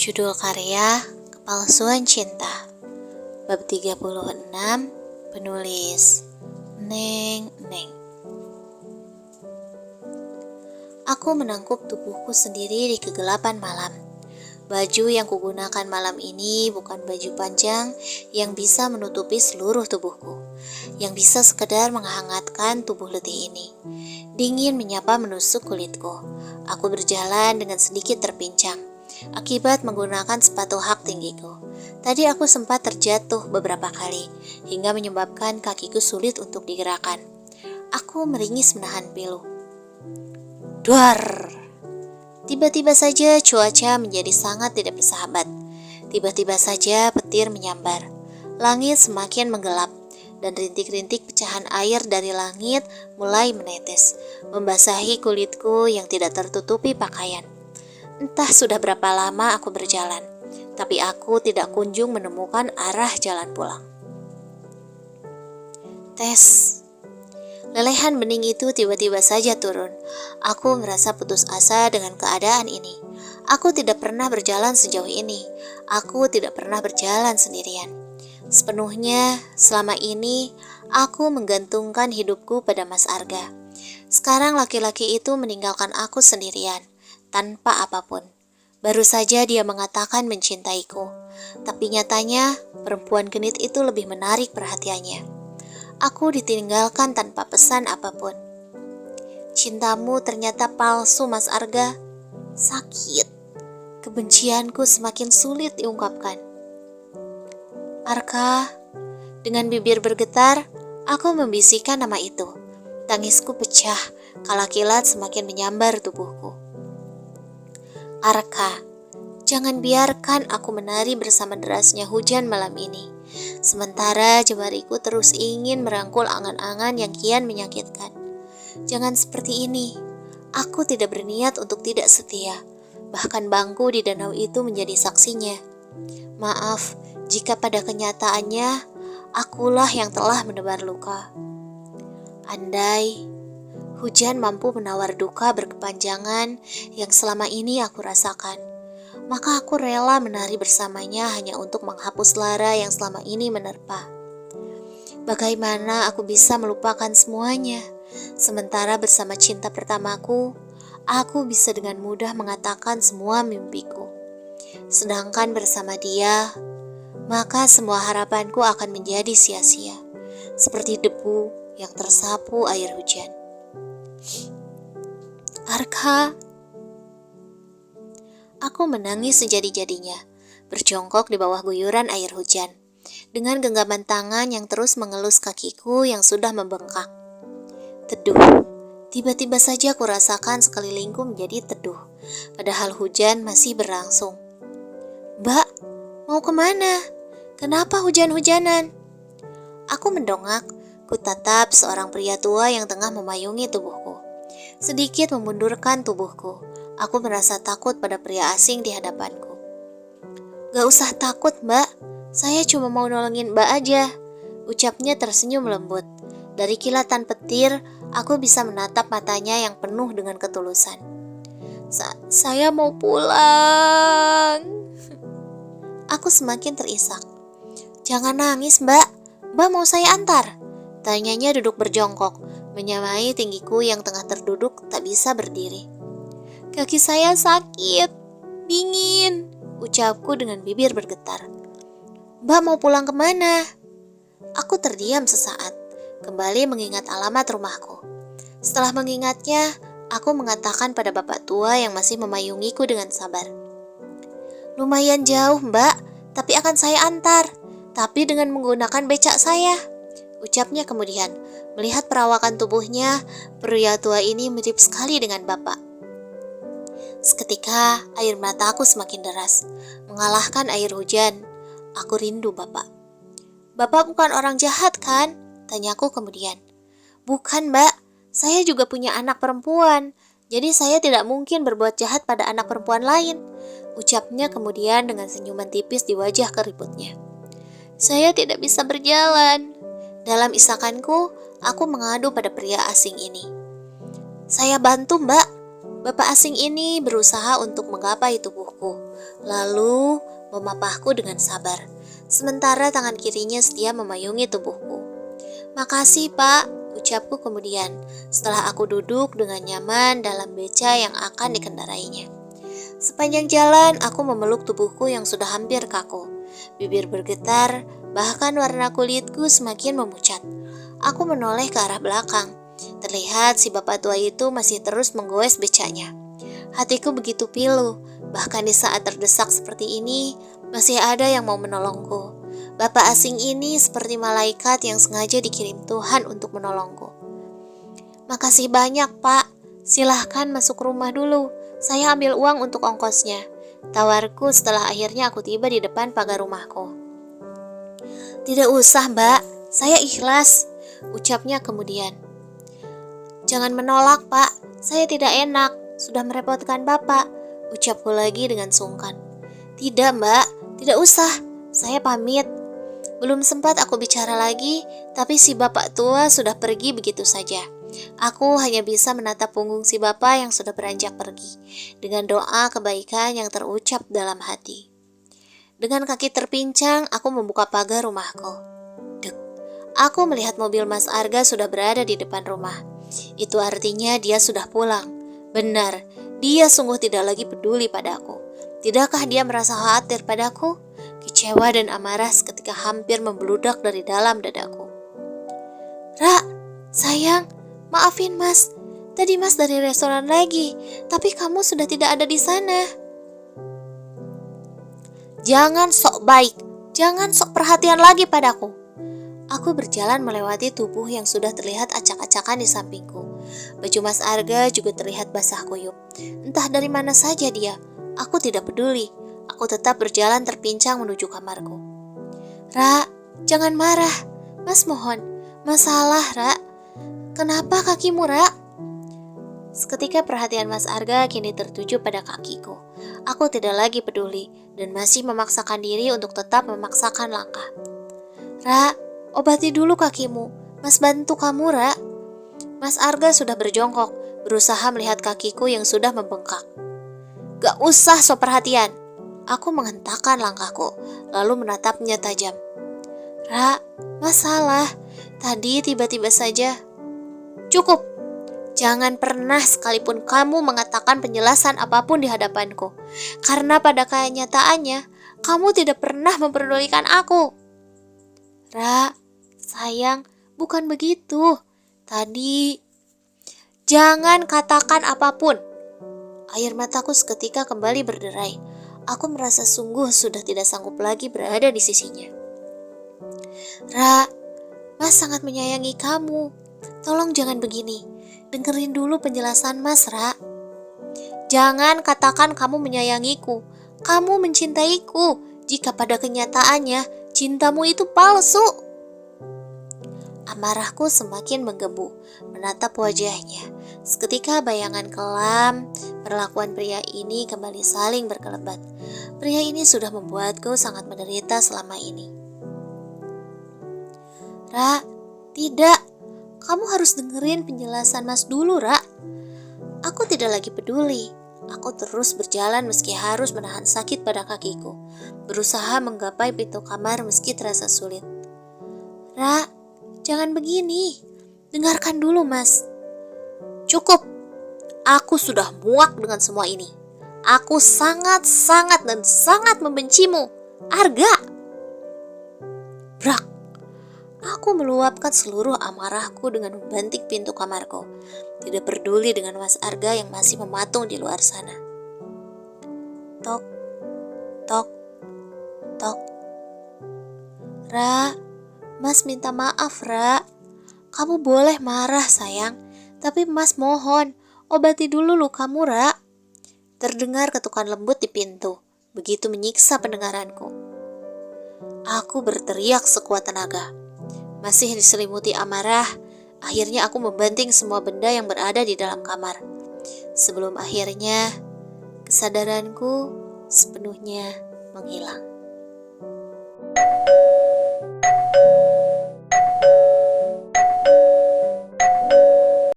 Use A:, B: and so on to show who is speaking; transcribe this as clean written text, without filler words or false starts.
A: Judul karya Kepalsuan Cinta. Bab 36. Penulis Neng. Aku menangkup tubuhku sendiri di kegelapan malam. Baju yang kugunakan malam ini bukan baju panjang yang bisa menutupi seluruh tubuhku, yang bisa sekedar menghangatkan tubuh letih ini. Dingin menyapa menusuk kulitku. Aku berjalan dengan sedikit terpincang akibat menggunakan sepatu hak tinggiku. Tadi aku sempat terjatuh beberapa kali hingga menyebabkan kakiku sulit untuk digerakkan. Aku meringis menahan pilu. Duar! Tiba-tiba saja cuaca menjadi sangat tidak bersahabat. Tiba-tiba saja petir menyambar. Langit semakin menggelap dan rintik-rintik pecahan air dari langit mulai menetes, membasahi kulitku yang tidak tertutupi pakaian. Entah sudah berapa lama aku berjalan, tapi aku tidak kunjung menemukan arah jalan pulang. Tes. Lelehan bening itu tiba-tiba saja turun. Aku merasa putus asa dengan keadaan ini. Aku tidak pernah berjalan sejauh ini. Aku tidak pernah berjalan sendirian. Sepenuhnya selama ini aku menggantungkan hidupku pada Mas Arga. Sekarang laki-laki itu meninggalkan aku sendirian, tanpa apapun. Baru saja dia mengatakan mencintaiku, tapi nyatanya perempuan genit itu lebih menarik perhatiannya. Aku ditinggalkan tanpa pesan apapun. Cintamu ternyata palsu, Mas Arga. Sakit. Kebencianku semakin sulit diungkapkan. Arka, dengan bibir bergetar, aku membisikkan nama itu. Tangisku pecah, kala kilat semakin menyambar tubuhku. Arka, jangan biarkan aku menari bersama derasnya hujan malam ini. Sementara jemariku terus ingin merangkul angan-angan yang kian menyakitkan. Jangan seperti ini. Aku tidak berniat untuk tidak setia. Bahkan bangku di danau itu menjadi saksinya. Maaf jika pada kenyataannya akulah yang telah menebar luka. Andai hujan mampu menawar duka berkepanjangan yang selama ini aku rasakan, maka aku rela menari bersamanya hanya untuk menghapus lara yang selama ini menerpa. Bagaimana aku bisa melupakan semuanya, sementara bersama cinta pertamaku, aku bisa dengan mudah mengatakan semua mimpiku. Sedangkan bersama dia, maka semua harapanku akan menjadi sia-sia, seperti debu yang tersapu air hujan. Arka, aku menangis sejadi-jadinya, berjongkok di bawah guyuran air hujan, dengan genggaman tangan yang terus mengelus kakiku yang sudah membengkak. Teduh, tiba-tiba saja aku rasakan sekelilingku menjadi teduh, padahal hujan masih berlangsung. Mbak, mau kemana? Kenapa hujan-hujanan? Aku mendongak, ku tatap seorang pria tua yang tengah memayungi tubuhku. Sedikit memundurkan tubuhku. Aku merasa takut pada pria asing di hadapanku. Gak usah takut, Mbak. Saya cuma mau nolongin Mbak aja. Ucapnya tersenyum lembut. Dari kilatan petir, aku bisa menatap matanya yang penuh dengan ketulusan. Saya mau pulang. Aku semakin terisak. Jangan nangis, Mbak. Mbak mau saya antar? Tanyanya duduk berjongkok, menyamai tinggiku yang tengah terduduk tak bisa berdiri. Kaki saya sakit, dingin, ucapku dengan bibir bergetar. Mbak mau pulang kemana? Aku terdiam sesaat, kembali mengingat alamat rumahku. Setelah mengingatnya, aku mengatakan pada bapak tua yang masih memayungiku dengan sabar. Lumayan jauh, Mbak, tapi akan saya antar, tapi dengan menggunakan becak saya. Ucapnya kemudian, melihat perawakan tubuhnya, pria tua ini mirip sekali dengan bapak. Seketika air mataku semakin deras, mengalahkan air hujan. Aku rindu bapak. Bapak bukan orang jahat kan? Tanyaku kemudian. Bukan, Mbak, saya juga punya anak perempuan, jadi saya tidak mungkin berbuat jahat pada anak perempuan lain. Ucapnya kemudian dengan senyuman tipis di wajah keriputnya. Saya tidak bisa berjalan. Dalam isakanku, aku mengadu pada pria asing ini. Saya bantu, Mbak. Bapak asing ini berusaha untuk menggapai tubuhku, lalu memapahku dengan sabar. Sementara tangan kirinya setia memayungi tubuhku. "Makasih, Pak," ucapku kemudian, setelah aku duduk dengan nyaman dalam beca yang akan dikendarainya. Sepanjang jalan, aku memeluk tubuhku yang sudah hampir kaku. Bibir bergetar, bahkan warna kulitku semakin memucat. Aku menoleh ke arah belakang. Terlihat si bapak tua itu masih terus menggoes becanya. Hatiku begitu pilu, bahkan di saat terdesak seperti ini, masih ada yang mau menolongku. Bapak asing ini seperti malaikat yang sengaja dikirim Tuhan untuk menolongku. "Makasih banyak, Pak. Silahkan masuk rumah dulu. Saya ambil uang untuk ongkosnya," tawarku setelah akhirnya aku tiba di depan pagar rumahku. "Tidak usah, Mbak. Saya ikhlas," ucapnya kemudian. "Jangan menolak, Pak. Saya tidak enak. Sudah merepotkan Bapak," ucapku lagi dengan sungkan. "Tidak, Mbak. Tidak usah. Saya pamit." Belum sempat aku bicara lagi, tapi si bapak tua sudah pergi begitu saja. Aku hanya bisa menatap punggung si bapak yang sudah beranjak pergi, dengan doa kebaikan yang terucap dalam hati. Dengan kaki terpincang, aku membuka pagar rumahku. Dek, aku melihat mobil Mas Arga sudah berada di depan rumah. Itu artinya dia sudah pulang. Benar, dia sungguh tidak lagi peduli padaku. Tidakkah dia merasa khawatir padaku? Kecewa dan amarah seketika hampir membludak dari dalam dadaku. "Ra, sayang, maafin Mas. Tadi Mas dari restoran lagi, tapi kamu sudah tidak ada di sana." "Jangan sok baik, jangan sok perhatian lagi padaku." Aku berjalan melewati tubuh yang sudah terlihat acak-acakan di sampingku. Baju Mas Arga juga terlihat basah kuyup. Entah dari mana saja dia, aku tidak peduli. Aku tetap berjalan terpincang menuju kamarku. "Ra, jangan marah. Mas mohon. Masalah, Ra. Kenapa kakimu, Ra?" Seketika perhatian Mas Arga kini tertuju pada kakiku. Aku tidak lagi peduli dan masih memaksakan diri untuk tetap memaksakan langkah. "Ra, obati dulu kakimu. Mas bantu kamu, Ra." Mas Arga sudah berjongkok, berusaha melihat kakiku yang sudah membengkak. "Gak usah sok perhatian." Aku menghentakkan langkahku, lalu menatapnya tajam. "Ra, masalah. Tadi tiba-tiba saja." "Cukup. Jangan pernah sekalipun kamu mengatakan penjelasan apapun di hadapanku. Karena pada kenyataannya, kamu tidak pernah memperdulikan aku." "Ra, sayang, bukan begitu. Tadi..." "Jangan katakan apapun." Air mataku seketika kembali berderai. Aku merasa sungguh sudah tidak sanggup lagi berada di sisinya. "Ra, Mas sangat menyayangi kamu. Tolong jangan begini. Dengerin dulu penjelasan Mas, Ra." "Jangan katakan kamu menyayangiku. Kamu mencintaiku, jika pada kenyataannya cintamu itu palsu." Amarahku semakin menggebu menatap wajahnya. Seketika bayangan kelam perlakuan pria ini kembali saling berkelebat. Pria ini sudah membuatku sangat menderita selama ini. "Ra, tidak. Kamu harus dengerin penjelasan Mas dulu, Ra." Aku tidak lagi peduli. Aku terus berjalan meski harus menahan sakit pada kakiku. Berusaha menggapai pintu kamar meski terasa sulit. "Ra, jangan begini. Dengarkan dulu, Mas." "Cukup. Aku sudah muak dengan semua ini. Aku sangat dan sangat membencimu, Arga." Brak. Aku meluapkan seluruh amarahku dengan membanting pintu kamarku. Tidak peduli dengan Mas Arga yang masih mematung di luar sana. Tok, tok, tok. "Ra, Mas minta maaf, Ra. Kamu boleh marah, sayang. Tapi Mas mohon, obati dulu lukamu, Ra." Terdengar ketukan lembut di pintu, begitu menyiksa pendengaranku. Aku berteriak sekuat tenaga. Masih diselimuti amarah, akhirnya aku membanting semua benda yang berada di dalam kamar. Sebelum akhirnya kesadaranku sepenuhnya menghilang.